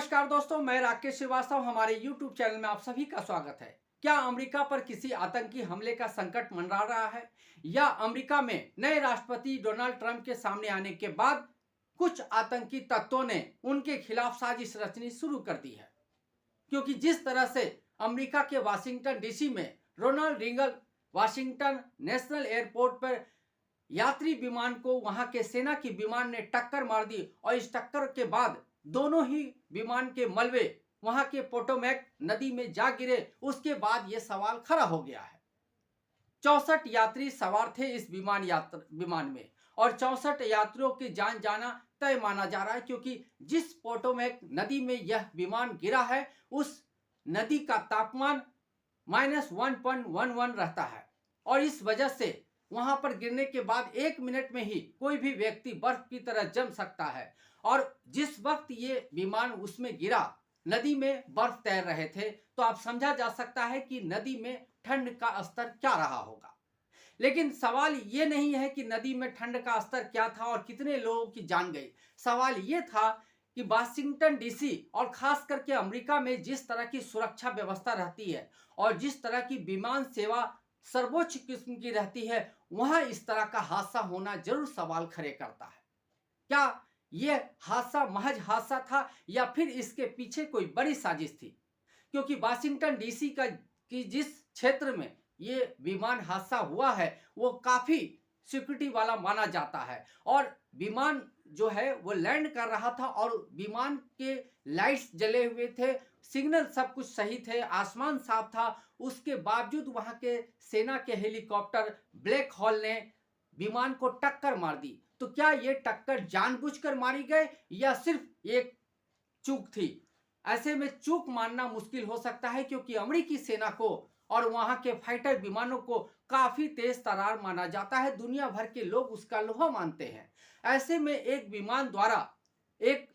नमस्कार दोस्तों, मैं राकेश श्रीवास्तव। हमारे YouTube चैनल में आप सभी का स्वागत है। क्या अमेरिका पर किसी आतंकी हमले का संकट मंडरा रहा है या अमेरिका में नए राष्ट्रपति डोनाल्ड ट्रंप के सामने आने के बाद कुछ आतंकी तत्वों ने उनके खिलाफ साजिश रचनी शुरू कर दी है? क्योंकि जिस तरह से अमेरिका के वाशिंगटन डीसी में Ronald Reagan Washington National Airport पर यात्री विमान को वहां के सेना की विमान ने टक्कर मार दी और इस टक्कर के बाद दोनों ही विमान के मलबे वहां के पोटोमैक नदी में जा गिरे। उसके बाद यह सवाल खड़ा हो गया है। 64 यात्री सवार थे इस विमान में और 64 यात्रियों की जान जाना तय माना जा रहा है, क्योंकि जिस पोटोमैक नदी में यह विमान गिरा है उस नदी का तापमान -1.11 रहता है और इस वजह से वहां पर गिरने के बाद 1 मिनट में ही कोई भी व्यक्ति बर्फ की तरह जम सकता है। और जिस वक्त ये विमान उसमें गिरा, नदी में बर्फ तैर रहे थे, तो आप समझा जा सकता है कि नदी में ठंड का स्तर क्या रहा होगा। लेकिन सवाल ये नहीं है कि नदी में ठंड का स्तर क्या था और कितने लोगों की जान गई। सवाल ये था कि वाशिंगटन डीसी और खास करके अमेरिका में जिस तरह की सुरक्षा व्यवस्था रहती है और जिस तरह की विमान सेवा सर्वोच्च किस्म की रहती है, वहां इस तरह का हादसा होना जरूर सवाल खड़े करता है। क्या यह हादसा महज हादसा था या फिर इसके पीछे कोई बड़ी साजिश थी? क्योंकि वाशिंगटन डीसी की जिस क्षेत्र में ये विमान हादसा हुआ है वो काफी सिक्योरिटी वाला माना जाता है और विमान जो है वो लैंड कर रहा था और विमान के लाइट्स जले हुए थे, सिग्नल सब कुछ सही थे, आसमान साफ था। उसके बावजूद वहां के सेना के हेलीकॉप्टर ब्लैक हॉल ने विमान को टक्कर मार दी। तो क्या ये टक्कर जानबूझकर मारी गई या सिर्फ एक चूक थी? ऐसे में चूक मानना मुश्किल हो सकता है, क्योंकि अमेरिकी सेना को और वहां के फाइटर विमानों को काफी तेज तर्रार माना जाता है। दुनिया भर के लोग उसका लोहा मानते हैं। ऐसे में एक विमान द्वारा, एक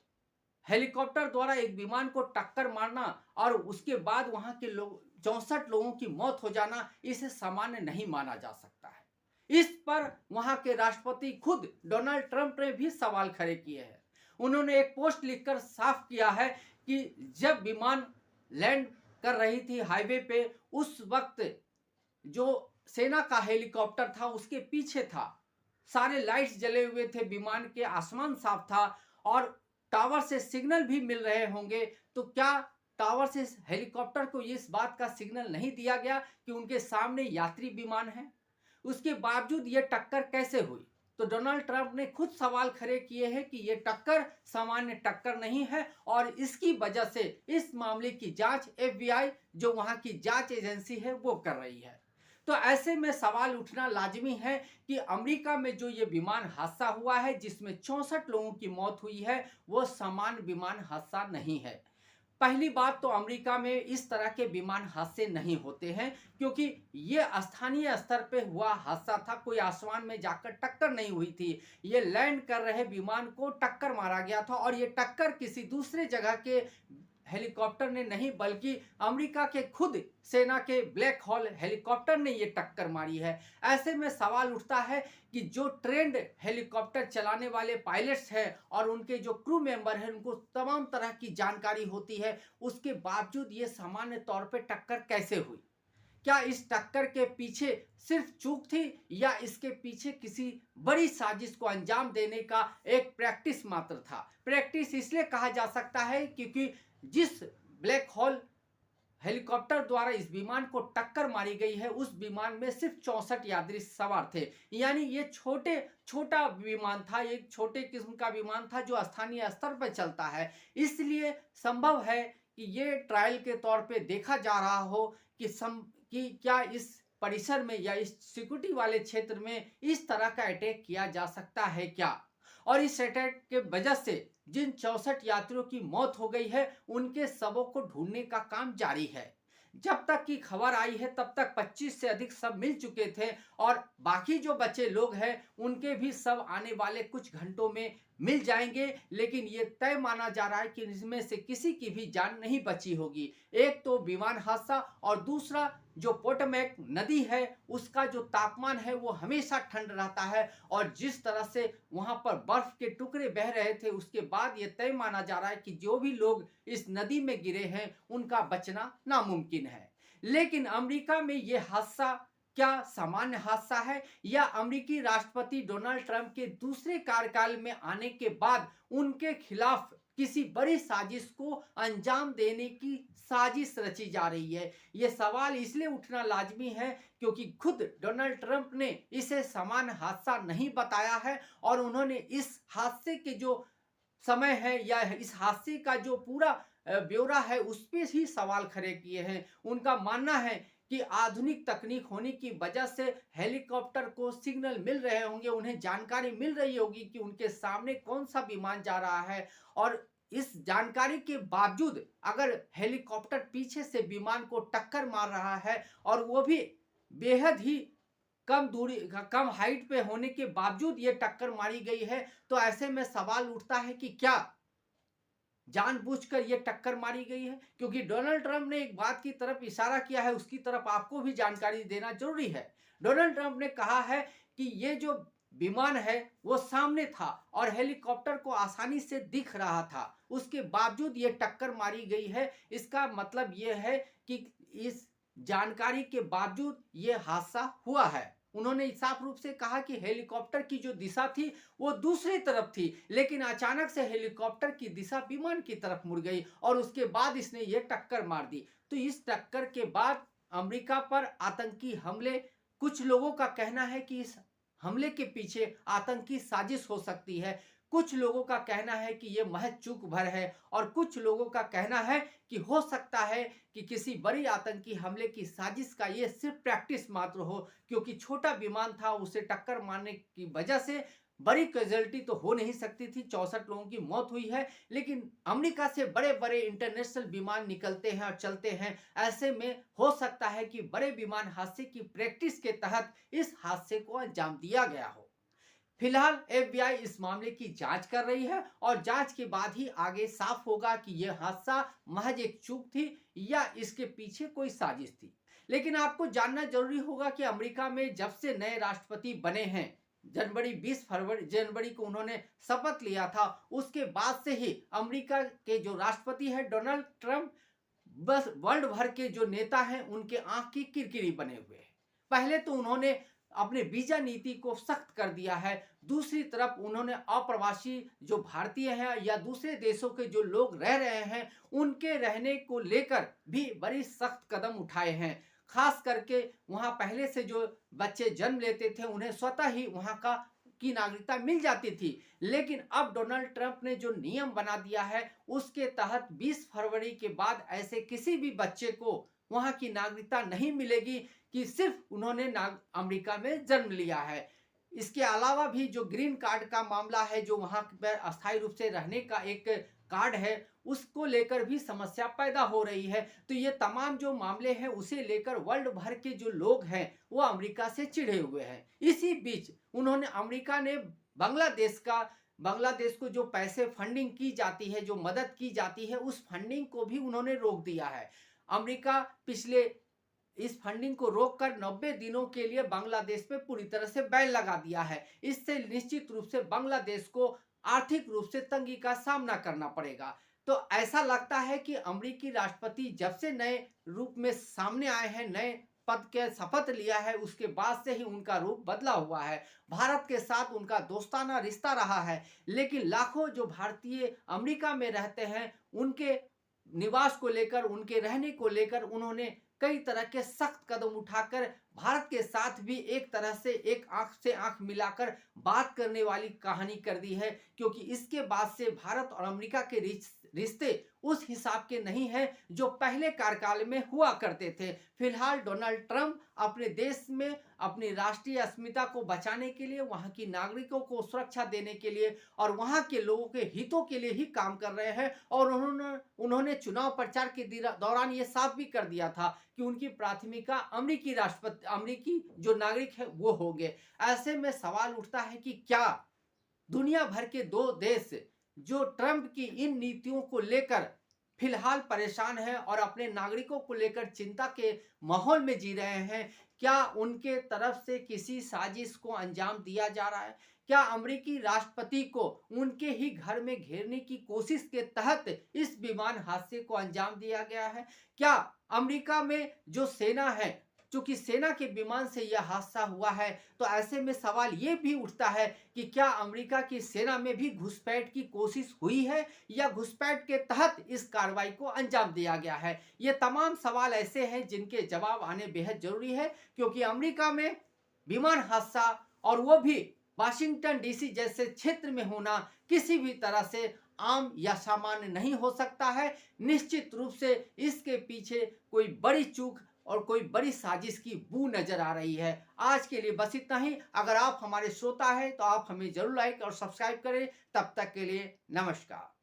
हेलीकॉप्टर द्वारा एक विमान को टक्कर मारना और उसके बाद वहां के लोग 64 लोगों की मौत हो जाना, इसे सामान्य नहीं माना जा सकता है। इस पर वहां के राष्ट्रपति खुद डोनाल्ड ट्रंप ने भी सवाल खड़े किए हैं। उन्होंने एक पोस्ट लिखकर साफ किया है कि जब विमान लैंड कर रही थी हाईवे पे, उस वक्त जो सेना का हेलीकॉप्टर था उसके पीछे था, सारे लाइट्स जले हुए थे, विमान के आसमान साफ था और टावर से सिग्नल भी मिल रहे होंगे। तो क्या टावर से हेलीकॉप्टर को इस बात का सिग्नल नहीं दिया गया कि उनके सामने यात्री विमान है? उसके बावजूद ये टक्कर कैसे हुई? तो डोनाल्ड ट्रंप ने खुद सवाल खड़े किए हैं कि ये टक्कर सामान्य टक्कर नहीं है और इसकी वजह से इस मामले की जांच FBI, जो वहां की जांच एजेंसी है, वो कर रही है। तो ऐसे में सवाल उठना लाजमी है कि अमेरिका में जो ये विमान हादसा हुआ है जिसमें 64 लोगों की मौत हुई है, वो सामान्य विमान हादसा नहीं है। पहली बात तो अमेरिका में इस तरह के विमान हादसे नहीं होते हैं, क्योंकि ये स्थानीय स्तर पे हुआ हादसा था, कोई आसमान में जाकर टक्कर नहीं हुई थी। ये लैंड कर रहे विमान को टक्कर मारा गया था और ये टक्कर किसी दूसरे जगह के हेलीकॉप्टर ने नहीं, बल्कि अमेरिका के खुद सेना के ब्लैक हॉल हेलीकॉप्टर ने ये टक्कर मारी है। ऐसे में सवाल उठता है कि जो ट्रेंड हेलीकॉप्टर चलाने वाले पायलट्स हैं और उनके जो क्रू मेंबर हैं, उनको तमाम तरह की जानकारी होती है, उसके बावजूद ये सामान्य तौर पे टक्कर कैसे हुई? क्या इस टक्कर के पीछे सिर्फ चूक थी या इसके पीछे किसी बड़ी साजिश को अंजाम देने का एक प्रैक्टिस मात्र था? प्रैक्टिस इसलिए कहा जा सकता है क्योंकि जिस ब्लैक हॉल हेलीकॉप्टर द्वारा इस विमान को टक्कर मारी गई है, उस विमान में सिर्फ 64 यात्री सवार थे। यानी ये छोटा विमान था, एक छोटे किस्म का विमान था जो स्थानीय स्तर पर चलता है। इसलिए संभव है कि ये ट्रायल के तौर पे देखा जा रहा हो कि क्या इस परिसर में या इस सिक्योरिटी वाले क्षेत्र में इस तरह का अटैक किया जा सकता है क्या, और इस अटैक के वजह से जिन 64 यात्रियों की मौत हो गई है उनके शवों को ढूंढने का काम जारी है। जब तक की खबर आई है तब तक 25 से अधिक शव मिल चुके थे और बाकी जो बचे लोग हैं उनके भी शव आने वाले कुछ घंटों में मिल जाएंगे, लेकिन ये तय माना जा रहा है कि इसमें से किसी की भी जान नहीं बची होगी। एक तो विमान हादसा और दूसरा जो पोटोमैक नदी है उसका जो तापमान है वो हमेशा ठंड रहता है, और जिस तरह से वहां पर बर्फ के टुकड़े बह रहे थे उसके बाद ये तय माना जा रहा है कि जो भी लोग इस नदी में गिरे हैं उनका बचना नामुमकिन है। लेकिन अमेरिका में ये हादसा क्या सामान्य हादसा है, या अमेरिकी राष्ट्रपति डोनाल्ड ट्रंप के दूसरे कार्यकाल में आने के बाद उनके खिलाफ किसी बड़ी साजिश को अंजाम देने की साजिश रची जा रही है? यह सवाल इसलिए उठना लाजमी है क्योंकि खुद डोनाल्ड ट्रंप ने इसे सामान्य हादसा नहीं बताया है, और उन्होंने इस हादसे के जो समय है या इस हादसे का जो पूरा ब्यौरा है उस पर ही सवाल खड़े किए हैं। उनका मानना है कि आधुनिक तकनीक होने की वजह से हेलीकॉप्टर को सिग्नल मिल रहे होंगे, उन्हें जानकारी मिल रही होगी कि उनके सामने कौन सा विमान जा रहा है, और इस जानकारी के बावजूद अगर हेलीकॉप्टर पीछे से विमान को टक्कर मार रहा है और वो भी बेहद ही कम दूरी कम हाइट पे होने के बावजूद ये टक्कर मारी गई है, तो ऐसे में सवाल उठता है कि क्या जानबूझकर ये टक्कर मारी गई है? क्योंकि डोनाल्ड ट्रंप ने एक बात की तरफ इशारा किया है, उसकी तरफ आपको भी जानकारी देना जरूरी है। डोनाल्ड ट्रंप ने कहा है कि ये जो विमान है वो सामने था और हेलीकॉप्टर को आसानी से दिख रहा था, उसके बावजूद ये टक्कर मारी गई है। इसका मतलब ये है कि इस जानकारी के बावजूद ये हादसा हुआ है। उन्होंने साफ रूप से कहा कि हेलीकॉप्टर की जो दिशा थी वो दूसरी तरफ थी, लेकिन अचानक से हेलीकॉप्टर की दिशा विमान की तरफ मुड़ गई और उसके बाद इसने ये टक्कर मार दी। तो इस टक्कर के बाद अमेरिका पर आतंकी हमले, कुछ लोगों का कहना है कि इस हमले के पीछे आतंकी साजिश हो सकती है, कुछ लोगों का कहना है कि यह महज चूक भर है, और कुछ लोगों का कहना है कि हो सकता है कि किसी बड़ी आतंकी हमले की साजिश का ये सिर्फ प्रैक्टिस मात्र हो, क्योंकि छोटा विमान था, उसे टक्कर मारने की वजह से बड़ी कैजुअलिटी तो हो नहीं सकती थी, 64 लोगों की मौत हुई है, लेकिन अमेरिका से बड़े बड़े इंटरनेशनल विमान निकलते हैं और चलते हैं। ऐसे में हो सकता है कि बड़े विमान हादसे की प्रैक्टिस के तहत इस हादसे को अंजाम दिया गया हो। फिलहाल एफबीआई इस मामले की जांच कर रही है, और जांच के बाद ही आगे साफ होगा कि यह हादसा महज एक चूक थी या इसके पीछे कोई साजिश थी। लेकिन आपको जानना जरूरी होगा कि अमेरिका में जब से नए राष्ट्रपति बने हैं, जनवरी 20 जनवरी को उन्होंने शपथ लिया था, उसके बाद से ही अमेरिका के जो राष्ट्रपति है डोनाल्ड ट्रंप, बस वर्ल्ड भर के जो नेता हैं उनके आंख की किरकिरी बने हुए हैं। पहले तो उन्होंने अपने वीजा नीति को सख्त कर दिया है, दूसरी तरफ उन्होंने अप्रवासी जो भारतीय हैं या दूसरे देशों के जो लोग रह रहे हैं उनके रहने को लेकर भी बड़ी सख्त कदम उठाए हैं। खास करके वहां पहले से जो बच्चे जन्म लेते थे उन्हें स्वतः ही वहां की नागरिकता मिल जाती थी, लेकिन अब डोनाल्ड ट्रंप ने जो नियम बना दिया है उसके तहत 20 फरवरी के बाद ऐसे किसी भी बच्चे को वहां की नागरिकता नहीं मिलेगी कि सिर्फ उन्होंने अमेरिका में जन्म लिया है। इसके अलावा भी जो ग्रीन कार्ड का मामला है, जो वहां पर अस्थायी रूप से रहने का एक कार्ड है, उसको लेकर भी समस्या पैदा हो रही है। तो ये तमाम जो मामले हैं उसे लेकर वर्ल्ड भर के जो लोग हैं वो अमेरिका से चिढ़े हुए हैं। इसी बीच अमेरिका ने बांग्लादेश को जो पैसे फंडिंग की जाती है, जो मदद की जाती है, उस फंडिंग को भी उन्होंने रोक दिया है। अमेरिका पिछले इस फंडिंग को रोककर 90 दिनों के लिए बांग्लादेश पे पूरी तरह से बैन लगा दिया है। इससे निश्चित रूप से बांग्लादेश को आर्थिक रूप से तंगी का सामना करना पड़ेगा। तो ऐसा लगता है कि अमेरिकी राष्ट्रपति जब से नए रूप में सामने आए हैं, नए पद के शपथ लिया है, उसके बाद से ही उनका रूप बदला हुआ है। भारत के साथ उनका दोस्ताना रिश्ता रहा है, लेकिन लाखों जो भारतीय अमेरिका में रहते हैं उनके निवास को लेकर, उनके रहने को लेकर उन्होंने कई तरह के सख्त कदम उठाकर भारत के साथ भी एक तरह से एक आंख से आंख मिलाकर बात करने वाली कहानी कर दी है, क्योंकि इसके बाद से भारत और अमेरिका के रिश्ते उस हिसाब के नहीं हैं जो पहले कार्यकाल में हुआ करते थे। फिलहाल डोनाल्ड ट्रंप अपने देश में अपनी राष्ट्रीय अस्मिता को बचाने के लिए, वहां की नागरिकों को सुरक्षा देने के लिए और वहां के लोगों के हितों के लिए ही काम कर रहे हैं, और उन्होंने चुनाव प्रचार के दौरान ये साफ भी कर दिया था कि उनकी प्राथमिकता अमेरिकी जो नागरिक है वो होंगे। ऐसे में सवाल उठता है कि क्या दुनिया भर के 2 देश जो ट्रंप की इन नीतियों को लेकर फिलहाल परेशान हैं और अपने नागरिकों को लेकर चिंता के माहौल में जी रहे हैं, क्या उनके तरफ से किसी साजिश को अंजाम दिया जा रहा है? क्या अमेरिकी राष्ट्रपति को उनके ही घर में घेरने की कोशिश के तहत इस विमान हादसे को अंजाम दिया गया है? क्या अमेरिका में जो सेना है, चूंकि सेना के विमान से यह हादसा हुआ है, तो ऐसे में सवाल ये भी उठता है कि क्या अमेरिका की सेना में भी घुसपैठ की कोशिश हुई है या घुसपैठ के तहत इस कार्रवाई को अंजाम दिया गया है? ये तमाम सवाल ऐसे हैं जिनके जवाब आने बेहद जरूरी है, क्योंकि अमेरिका में विमान हादसा और वो भी वाशिंगटन डीसी जैसे क्षेत्र में होना किसी भी तरह से आम या सामान्य नहीं हो सकता है। निश्चित रूप से इसके पीछे कोई बड़ी चूक और कोई बड़ी साजिश की बू नजर आ रही है। आज के लिए बस इतना ही। अगर आप हमारे श्रोता हैं तो आप हमें जरूर लाइक और सब्सक्राइब करें। तब तक के लिए नमस्कार।